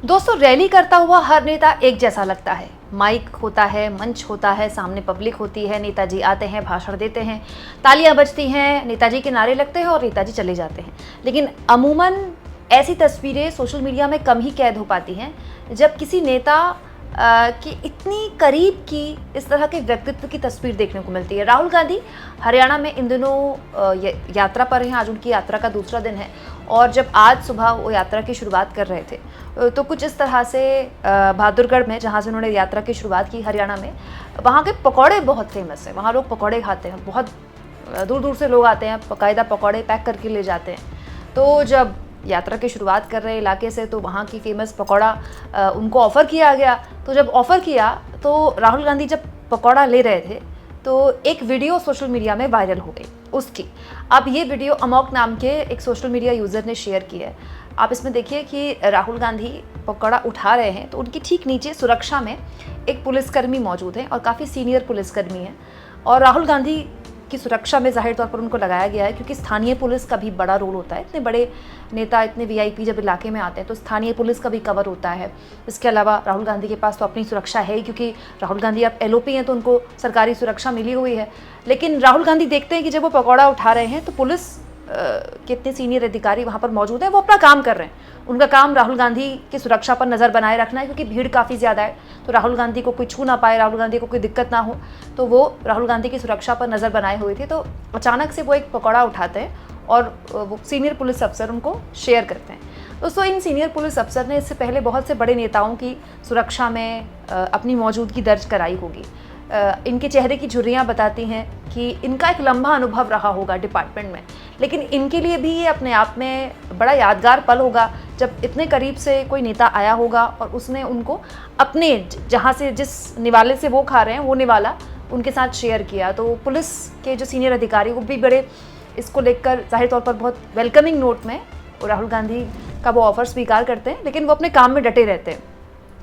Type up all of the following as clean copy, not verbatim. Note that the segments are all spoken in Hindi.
दोस्तों, रैली करता हुआ हर नेता एक जैसा लगता है। माइक होता है, मंच होता है, सामने पब्लिक होती है, नेताजी आते हैं, भाषण देते हैं, तालियां बजती हैं, नेताजी के नारे लगते हैं और नेताजी चले जाते हैं। लेकिन अमूमन ऐसी तस्वीरें सोशल मीडिया में कम ही कैद हो पाती हैं जब किसी नेता की इतनी करीब की इस तरह के व्यक्तित्व की तस्वीर देखने को मिलती है। राहुल गांधी हरियाणा में इन दिनों यात्रा पर हैं। आज उनकी यात्रा का दूसरा दिन है और जब आज सुबह वो यात्रा की शुरुआत कर रहे थे तो कुछ इस तरह से बहादुरगढ़ में, जहाँ से उन्होंने यात्रा की शुरुआत की हरियाणा में, वहाँ के पकौड़े बहुत फेमस हैं। वहाँ लोग पकौड़े खाते हैं, बहुत दूर दूर से लोग आते हैं, बाकायदा पकौड़े पैक करके ले जाते हैं। तो जब यात्रा की शुरुआत कर रहे इलाके से तो वहाँ की फेमस पकौड़ा उनको ऑफ़र किया गया। तो जब ऑफ़र किया तो राहुल गांधी जब पकौड़ा ले रहे थे तो एक वीडियो सोशल मीडिया में वायरल हो गई उसकी। अब ये वीडियो अमोक नाम के एक सोशल मीडिया यूज़र ने शेयर की है। आप इसमें देखिए कि राहुल गांधी पकौड़ा उठा रहे हैं तो उनकी ठीक नीचे सुरक्षा में एक पुलिसकर्मी मौजूद है और काफ़ी सीनियर पुलिसकर्मी हैं। और राहुल गांधी की सुरक्षा में जाहिर तौर पर उनको लगाया गया है क्योंकि स्थानीय पुलिस का भी बड़ा रोल होता है। इतने बड़े नेता, इतने वीआईपी जब इलाके में आते हैं तो स्थानीय पुलिस का भी कवर होता है। इसके अलावा राहुल गांधी के पास तो अपनी सुरक्षा है ही, क्योंकि राहुल गांधी अब एलओपी हैं तो उनको सरकारी सुरक्षा मिली हुई है। लेकिन राहुल गांधी देखते हैं कि जब वो पकौड़ा उठा रहे हैं तो पुलिस के इतने सीनियर अधिकारी वहाँ पर मौजूद हैं, वो अपना काम कर रहे हैं। उनका काम राहुल गांधी की सुरक्षा पर नज़र बनाए रखना है क्योंकि भीड़ काफ़ी ज़्यादा है। तो राहुल गांधी को कोई छू ना पाए, राहुल गांधी को कोई दिक्कत ना हो, तो वो राहुल गांधी की सुरक्षा पर नज़र बनाए हुए थे। तो अचानक से वो एक पकौड़ा उठाते हैं और वो सीनियर पुलिस अफसर उनको शेयर करते हैं। दोस्तों, इन सीनियर पुलिस अफसर ने इससे पहले बहुत से बड़े नेताओं की सुरक्षा में अपनी मौजूदगी दर्ज कराई होगी। इनके चेहरे की झुर्रियाँ बताती हैं कि इनका एक लंबा अनुभव रहा होगा डिपार्टमेंट में। लेकिन इनके लिए भी ये अपने आप में बड़ा यादगार पल होगा जब इतने करीब से कोई नेता आया होगा और उसने उनको अपने जहाँ से, जिस निवाले से वो खा रहे हैं, वो निवाला उनके साथ शेयर किया। तो पुलिस के जो सीनियर अधिकारी वो भी बड़े इसको लेकर जाहिर तौर पर बहुत वेलकमिंग नोट में राहुल गांधी का वो ऑफ़र स्वीकार करते हैं, लेकिन वो अपने काम में डटे रहते हैं।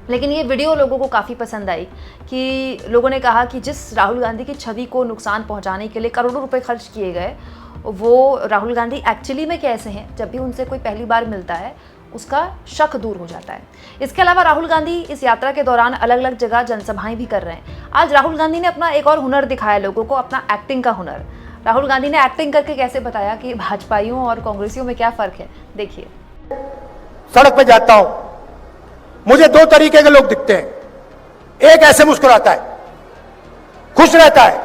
लेकिन ये वीडियो लोगों को काफ़ी पसंद आई कि लोगों ने कहा कि जिस राहुल गांधी की छवि को नुकसान पहुंचाने के लिए करोड़ों रुपए खर्च किए गए, वो राहुल गांधी एक्चुअली में कैसे हैं। जब भी उनसे कोई पहली बार मिलता है उसका शक दूर हो जाता है। इसके अलावा राहुल गांधी इस यात्रा के दौरान अलग अलग जगह जनसभाएं भी कर रहे हैं। आज राहुल गांधी ने अपना एक और हुनर दिखाया लोगों को, अपना एक्टिंग का हुनर। राहुल गांधी ने एक्टिंग करके कैसे बताया कि भाजपाइयों और कांग्रेसियों में क्या फ़र्क है, देखिए। सड़क पे जाता हूं, मुझे दो तरीके के लोग दिखते हैं। एक ऐसे मुस्कुराता है, खुश रहता है,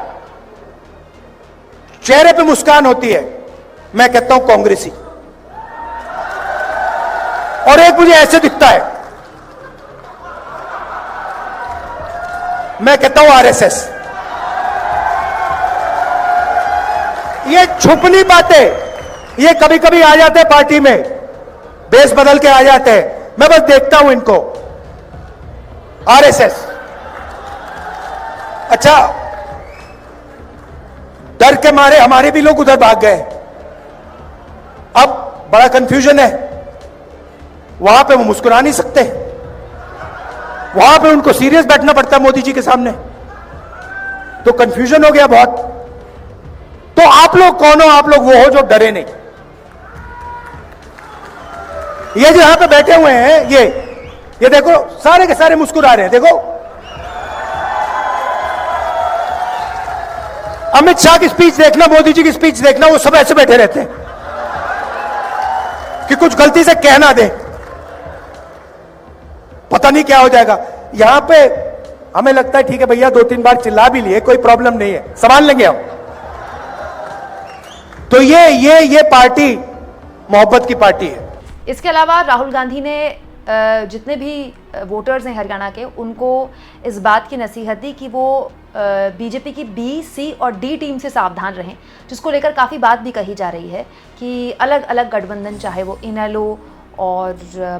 चेहरे पे मुस्कान होती है, मैं कहता हूं कांग्रेसी। और एक मुझे ऐसे दिखता है, मैं कहता हूं आरएसएस। ये छुपनी बातें ये कभी कभी आ जाते हैं पार्टी में, बेस बदल के आ जाते हैं। मैं बस देखता हूं इनको, आरएसएस। अच्छा, डर के मारे हमारे भी लोग उधर भाग गए। अब बड़ा कंफ्यूजन है, वहां पे वो मुस्कुरा नहीं सकते, वहां पे उनको सीरियस बैठना पड़ता है मोदी जी के सामने। तो कंफ्यूजन हो गया बहुत। तो आप लोग कौन हो? आप लोग वो हो जो डरे नहीं। ये जो यहां पे बैठे हुए हैं, ये देखो, सारे के सारे मुस्कुरा रहे हैं। देखो, अमित शाह की स्पीच देखना, मोदी जी की स्पीच देखना, वो सब ऐसे बैठे रहते हैं कि कुछ गलती से कह ना दे, पता नहीं क्या हो जाएगा। यहां पे हमें लगता है ठीक है भैया, 2-3 बार चिल्ला भी लिए, कोई प्रॉब्लम नहीं है, संभाल लेंगे हम। तो ये पार्टी मोहब्बत की पार्टी है। इसके अलावा राहुल गांधी ने जितने भी वोटर्स हैं हरियाणा के, उनको इस बात की नसीहत दी कि वो बीजेपी की बी, सी और डी टीम से सावधान रहें, जिसको लेकर काफ़ी बात भी कही जा रही है कि अलग अलग गठबंधन, चाहे वो इनेलो और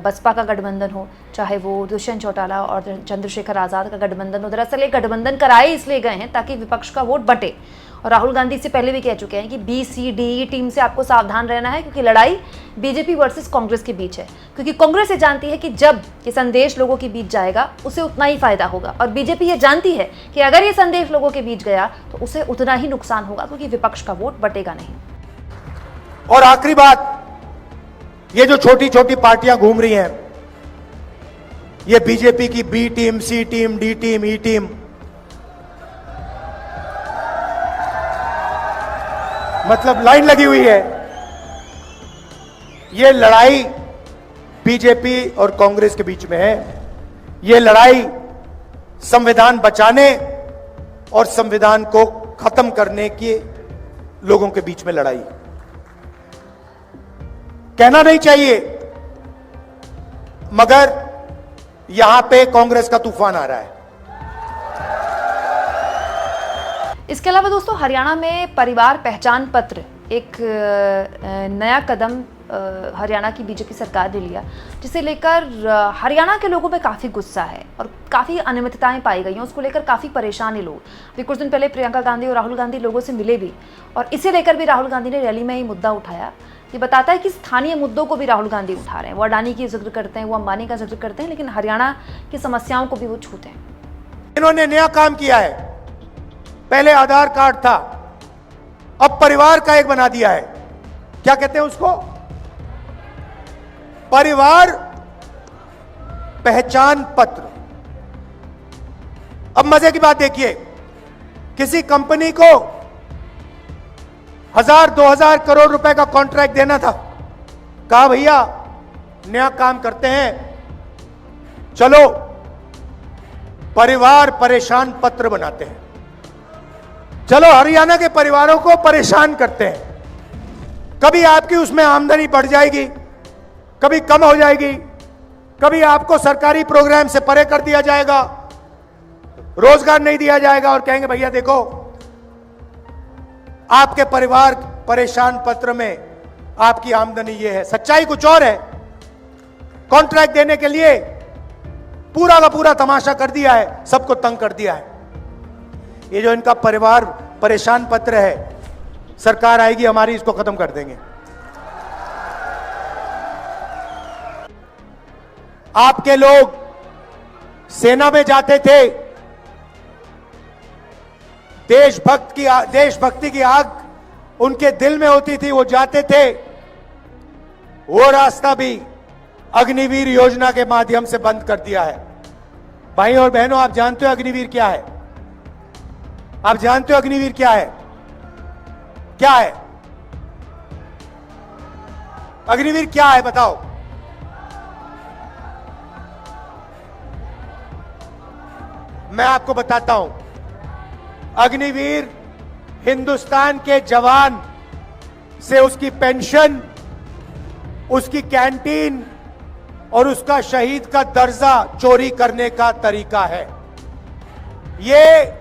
बसपा का गठबंधन हो, चाहे वो दुष्यंत चौटाला और चंद्रशेखर आज़ाद का गठबंधन हो, दरअसल ये गठबंधन कराए इसलिए गए हैं ताकि विपक्ष का वोट बटे। और राहुल गांधी इससे पहले भी कह चुके हैं कि बी, सी, डी टीम से आपको सावधान रहना है क्योंकि लड़ाई बीजेपी वर्सेस कांग्रेस के बीच है। क्योंकि कांग्रेस ये जानती है कि जब ये संदेश लोगों के बीच जाएगा उसे उतना ही फायदा होगा, और बीजेपी ये जानती है कि अगर ये संदेश लोगों के बीच गया तो उसे उतना ही नुकसान होगा क्योंकि विपक्ष का वोट बटेगा नहीं। और आखिरी बात, ये जो छोटी छोटी पार्टियां घूम रही हैं, ये बीजेपी की बी टीम, सी टीम, डी टीम, ई टीम, मतलब लाइन लगी हुई है। ये लड़ाई बीजेपी और कांग्रेस के बीच में है। ये लड़ाई संविधान बचाने और संविधान को खत्म करने के लोगों के बीच में लड़ाई। कहना नहीं चाहिए, मगर यहां पे कांग्रेस का तूफान आ रहा है। इसके अलावा दोस्तों, हरियाणा में परिवार पहचान पत्र एक नया कदम हरियाणा की बीजेपी सरकार ने लिया, जिसे लेकर हरियाणा के लोगों में काफ़ी गुस्सा है और काफ़ी अनियमितताएं पाई गई हैं। उसको लेकर काफ़ी परेशान है लोग। अभी कुछ दिन पहले प्रियंका गांधी और राहुल गांधी लोगों से मिले भी, और इसे लेकर भी राहुल गांधी ने रैली में ही मुद्दा उठाया। ये बताता है कि स्थानीय मुद्दों को भी राहुल गांधी उठा रहे हैं। वो अडानी की जिक्र करते हैं, वो अंबानी का जिक्र करते हैं, लेकिन हरियाणा की समस्याओं को भी वो छूते हैं। इन्होंने नया काम किया है। पहले आधार कार्ड था, अब परिवार का एक बना दिया है। क्या कहते हैं उसको? परिवार पहचान पत्र। अब मजे की बात देखिए, किसी कंपनी को 1000-2000 करोड़ रुपए का कॉन्ट्रैक्ट देना था। कहा भैया नया काम करते हैं, चलो परिवार परेशान पत्र बनाते हैं, चलो हरियाणा के परिवारों को परेशान करते हैं। कभी आपकी उसमें आमदनी बढ़ जाएगी, कभी कम हो जाएगी, कभी आपको सरकारी प्रोग्राम से परे कर दिया जाएगा, रोजगार नहीं दिया जाएगा, और कहेंगे भैया देखो आपके परिवार परेशान पत्र में आपकी आमदनी ये है। सच्चाई कुछ और है। कॉन्ट्रैक्ट देने के लिए पूरा का पूरा तमाशा कर दिया है, सबको तंग कर दिया है। ये जो इनका परिवार परेशान पत्र है, सरकार आएगी हमारी, इसको खत्म कर देंगे। आपके लोग सेना में जाते थे, देशभक्ति की आग उनके दिल में होती थी, वो जाते थे। वो रास्ता भी अग्निवीर योजना के माध्यम से बंद कर दिया है। भाई और बहनों, आप जानते हो अग्निवीर क्या है? आप जानते हो अग्निवीर क्या है? क्या है अग्निवीर? क्या है बताओ? मैं आपको बताता हूं। अग्निवीर हिंदुस्तान के जवान से उसकी पेंशन, उसकी कैंटीन और उसका शहीद का दर्जा चोरी करने का तरीका है। यह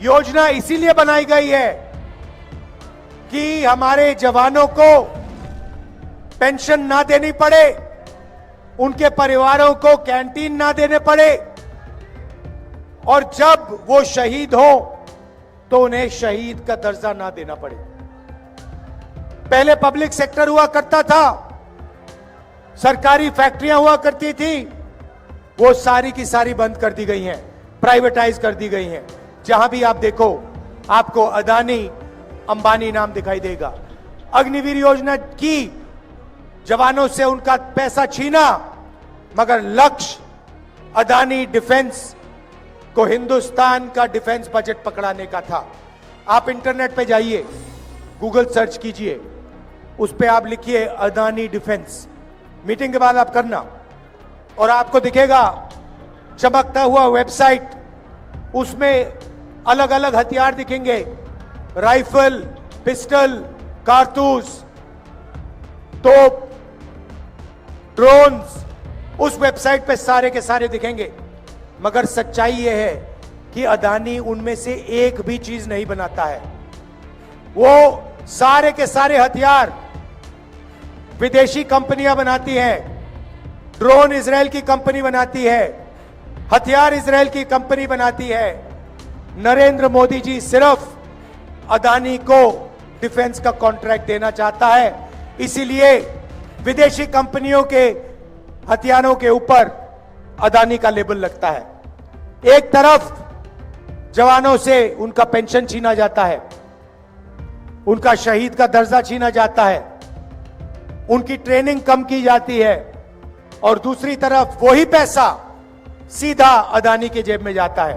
योजना इसीलिए बनाई गई है कि हमारे जवानों को पेंशन ना देनी पड़े, उनके परिवारों को कैंटीन ना देने पड़े, और जब वो शहीद हो तो उन्हें शहीद का दर्जा ना देना पड़े। पहले पब्लिक सेक्टर हुआ करता था, सरकारी फैक्ट्रियां हुआ करती थी, वो सारी की सारी बंद कर दी गई हैं, प्राइवेटाइज कर दी गई हैं। जहां भी आप देखो आपको अदानी, अंबानी नाम दिखाई देगा। अग्निवीर योजना की, जवानों से उनका पैसा छीना, मगर लक्ष्य अदानी डिफेंस को हिंदुस्तान का डिफेंस बजट पकड़ाने का था। आप इंटरनेट पे जाइए, गूगल सर्च कीजिए, उस पे आप लिखिए अदानी डिफेंस, मीटिंग के बाद आप करना, और आपको दिखेगा चमकता हुआ वेबसाइट। उसमें अलग अलग हथियार दिखेंगे, राइफल, पिस्टल, कारतूस, तोप, ड्रोन्स, उस वेबसाइट पे सारे के सारे दिखेंगे। मगर सच्चाई यह है कि अदानी उनमें से एक भी चीज नहीं बनाता है। वो सारे के सारे हथियार विदेशी कंपनियां बनाती हैं। ड्रोन इजराइल की कंपनी बनाती है, हथियार इजराइल की कंपनी बनाती है। नरेंद्र मोदी जी सिर्फ अदानी को डिफेंस का कॉन्ट्रैक्ट देना चाहता है, इसीलिए विदेशी कंपनियों के हथियारों के ऊपर अदानी का लेबल लगता है। एक तरफ जवानों से उनका पेंशन छीना जाता है, उनका शहीद का दर्जा छीना जाता है, उनकी ट्रेनिंग कम की जाती है, और दूसरी तरफ वही पैसा सीधा अदानी के जेब में जाता है।